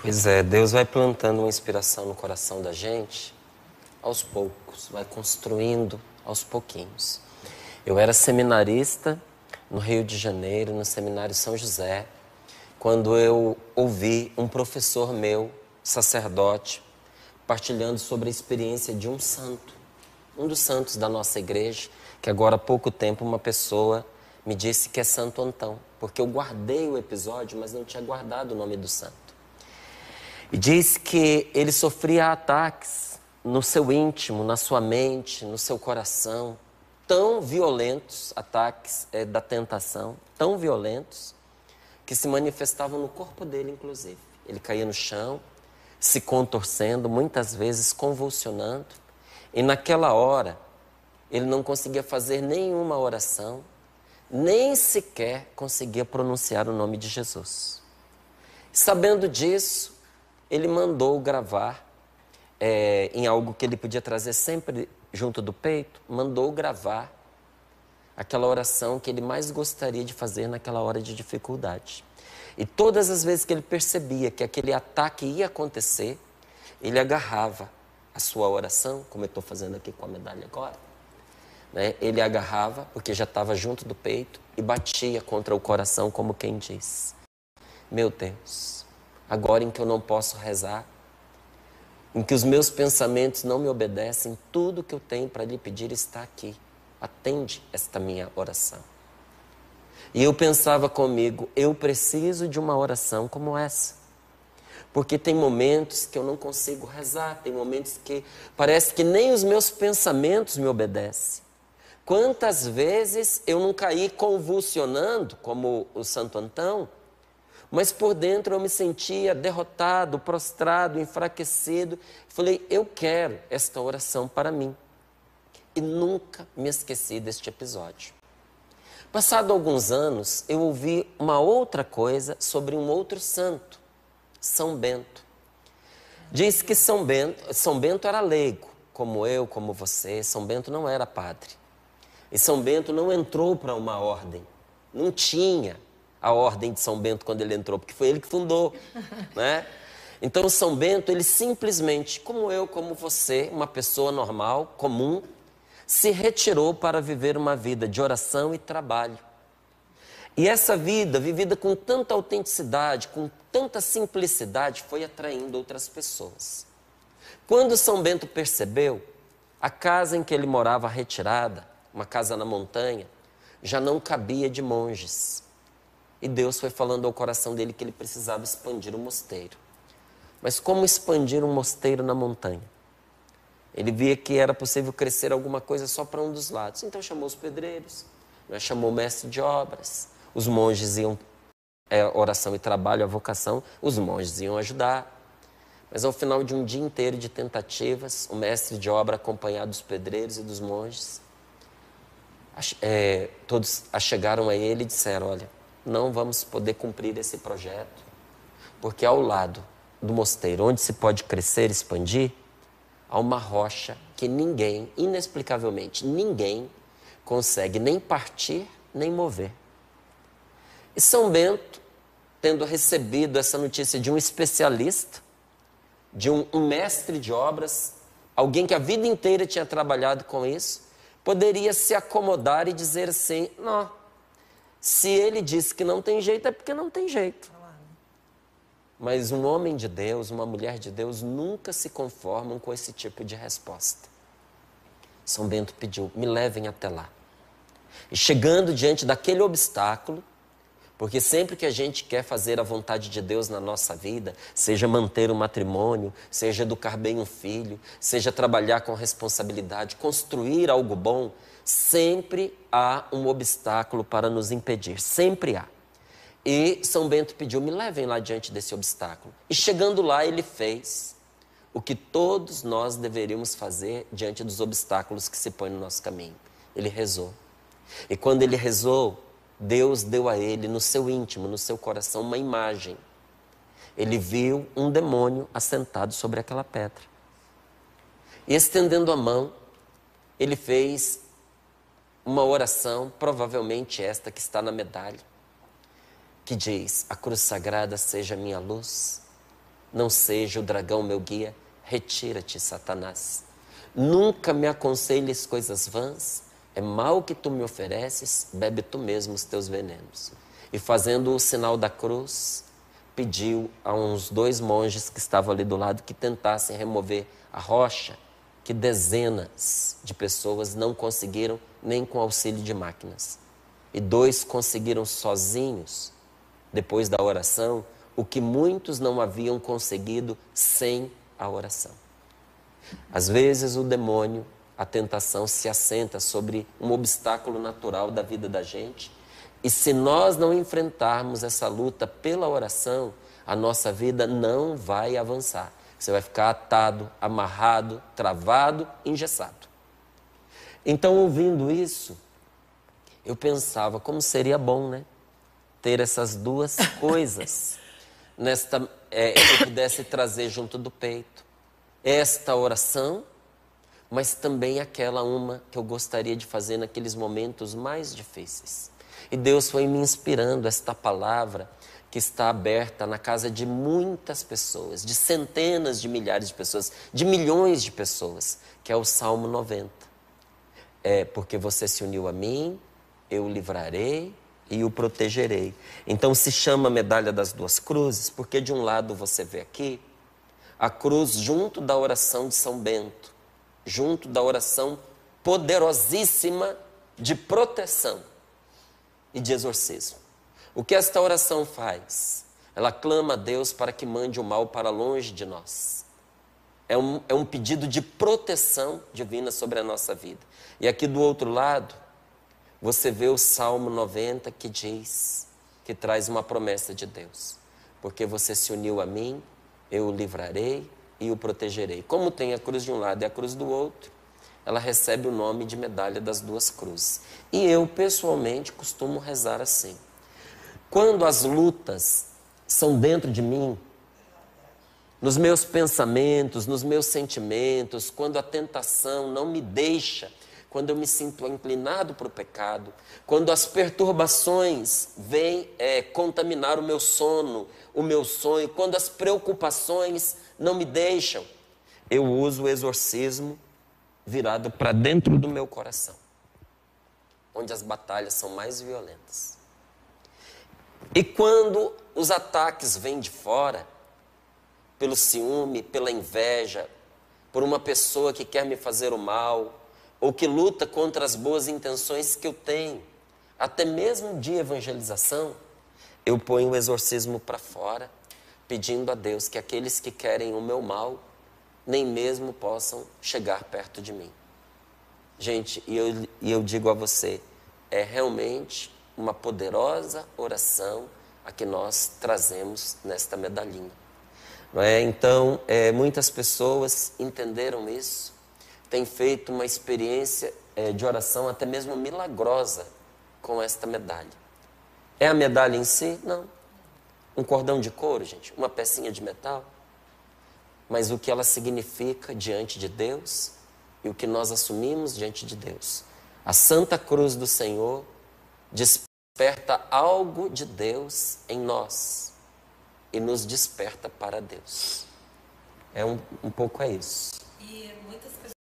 Pois é, Deus vai plantando uma inspiração no coração da gente aos poucos, vai construindo aos pouquinhos. Eu era seminarista no Rio de Janeiro, no Seminário São José, quando eu ouvi um professor meu, sacerdote, partilhando sobre a experiência de um santo, um dos santos da nossa igreja, que agora há pouco tempo uma pessoa me disse que é Santo Antão, porque eu guardei o episódio, mas não tinha guardado o nome do santo. E diz que ele sofria ataques no seu íntimo, na sua mente, no seu coração, tão violentos, ataques da tentação, tão violentos, que se manifestavam no corpo dele, inclusive. Ele caía no chão, se contorcendo, muitas vezes convulsionando, e naquela hora ele não conseguia fazer nenhuma oração, nem sequer conseguia pronunciar o nome de Jesus. Sabendo disso, ele mandou gravar em algo que ele podia trazer sempre junto do peito, mandou gravar aquela oração que ele mais gostaria de fazer naquela hora de dificuldade. E todas as vezes que ele percebia que aquele ataque ia acontecer, ele agarrava a sua oração, como eu estou fazendo aqui com a medalha agora, né? Ele agarrava, porque já estava junto do peito, e batia contra o coração como quem diz: meu Deus, agora em que eu não posso rezar, em que os meus pensamentos não me obedecem, tudo que eu tenho para lhe pedir está aqui. Atende esta minha oração. E eu pensava comigo, eu preciso de uma oração como essa. Porque tem momentos que eu não consigo rezar, tem momentos que parece que nem os meus pensamentos me obedecem. Quantas vezes eu não caí convulsionando, como o Santo Antão, mas por dentro eu me sentia derrotado, prostrado, enfraquecido. Falei, eu quero esta oração para mim. E nunca me esqueci deste episódio. Passado alguns anos, eu ouvi uma outra coisa sobre um outro santo, São Bento. Diz que São Bento era leigo, como eu, como você. São Bento não era padre. E São Bento não entrou para uma ordem. Não tinha a ordem de São Bento quando ele entrou, porque foi ele que fundou, né? Então São Bento, ele simplesmente, como eu, como você, uma pessoa normal, comum, se retirou para viver uma vida de oração e trabalho. E essa vida, vivida com tanta autenticidade, com tanta simplicidade, foi atraindo outras pessoas. Quando São Bento percebeu, a casa em que ele morava retirada, uma casa na montanha, já não cabia de monges. E Deus foi falando ao coração dele que ele precisava expandir o mosteiro. Mas como expandir um mosteiro na montanha? Ele via que era possível crescer alguma coisa só para um dos lados. Então chamou os pedreiros, chamou o mestre de obras. Os monges iam, oração e trabalho, a vocação, os monges iam ajudar. Mas ao final de um dia inteiro de tentativas, o mestre de obra, acompanhado dos pedreiros e dos monges, todos chegaram a ele e disseram, olha, não vamos poder cumprir esse projeto, porque ao lado do mosteiro, onde se pode crescer, expandir, há uma rocha que ninguém, inexplicavelmente, ninguém consegue nem partir, nem mover. E São Bento, tendo recebido essa notícia de um especialista, de um mestre de obras, alguém que a vida inteira tinha trabalhado com isso, poderia se acomodar e dizer assim, não, se ele disse que não tem jeito, é porque não tem jeito. Mas um homem de Deus, uma mulher de Deus, nunca se conformam com esse tipo de resposta. São Bento pediu, me levem até lá. E chegando diante daquele obstáculo, porque sempre que a gente quer fazer a vontade de Deus na nossa vida, seja manter um matrimônio, seja educar bem um filho, seja trabalhar com responsabilidade, construir algo bom, sempre há um obstáculo para nos impedir, sempre há. E São Bento pediu, me levem lá diante desse obstáculo. E chegando lá, ele fez o que todos nós deveríamos fazer diante dos obstáculos que se põem no nosso caminho. Ele rezou. E quando ele rezou, Deus deu a ele, no seu íntimo, no seu coração, uma imagem. Ele viu um demônio assentado sobre aquela pedra. E estendendo a mão, ele fez uma oração, provavelmente esta que está na medalha, que diz, a cruz sagrada seja minha luz, não seja o dragão meu guia. Retira-te, Satanás. Nunca me aconselhes coisas vãs, é mal que tu me ofereces, bebe tu mesmo os teus venenos. E fazendo o sinal da cruz, pediu a uns 2 monges que estavam ali do lado que tentassem remover a rocha, que dezenas de pessoas não conseguiram nem com auxílio de máquinas. E 2 conseguiram sozinhos, depois da oração, o que muitos não haviam conseguido sem a oração. Às vezes o demônio, a tentação se assenta sobre um obstáculo natural da vida da gente, e se nós não enfrentarmos essa luta pela oração, a nossa vida não vai avançar. Você vai ficar atado, amarrado, travado, engessado. Então, ouvindo isso, eu pensava como seria bom, né? Ter essas 2 coisas que eu pudesse trazer junto do peito. Esta oração, mas também aquela uma que eu gostaria de fazer naqueles momentos mais difíceis. E Deus foi me inspirando esta palavra que está aberta na casa de muitas pessoas, de centenas de milhares de pessoas, de milhões de pessoas, que é o Salmo 90. Porque você se uniu a mim, eu o livrarei e o protegerei. Então se chama medalha das 2 cruzes, porque de um lado você vê aqui a cruz junto da oração de São Bento, junto da oração poderosíssima de proteção e de exorcismo. O que esta oração faz? Ela clama a Deus para que mande o mal para longe de nós. É um pedido de proteção divina sobre a nossa vida. E aqui do outro lado, você vê o Salmo 90 que diz, que traz uma promessa de Deus. Porque você se uniu a mim, eu o livrarei e o protegerei. Como tem a cruz de um lado e a cruz do outro, ela recebe o nome de medalha das 2 cruzes. E eu, pessoalmente, costumo rezar assim. Quando as lutas são dentro de mim, nos meus pensamentos, nos meus sentimentos, quando a tentação não me deixa, quando eu me sinto inclinado para o pecado, quando as perturbações vêm contaminar o meu sono, o meu sonho, quando as preocupações não me deixam, eu uso o exorcismo virado para dentro do meu coração, onde as batalhas são mais violentas. E quando os ataques vêm de fora, pelo ciúme, pela inveja, por uma pessoa que quer me fazer o mal, ou que luta contra as boas intenções que eu tenho, até mesmo de evangelização, eu ponho o exorcismo para fora, pedindo a Deus que aqueles que querem o meu mal, nem mesmo possam chegar perto de mim. Gente, e eu digo a você, é realmente uma poderosa oração a que nós trazemos nesta medalhinha. Não é? Então, muitas pessoas entenderam isso, têm feito uma experiência de oração até mesmo milagrosa com esta medalha. É a medalha em si? Não. Um cordão de couro, gente, uma pecinha de metal. Mas o que ela significa diante de Deus e o que nós assumimos diante de Deus. A Santa Cruz do Senhor desperta algo de Deus em nós e nos desperta para Deus. Um pouco isso. E muitas pessoas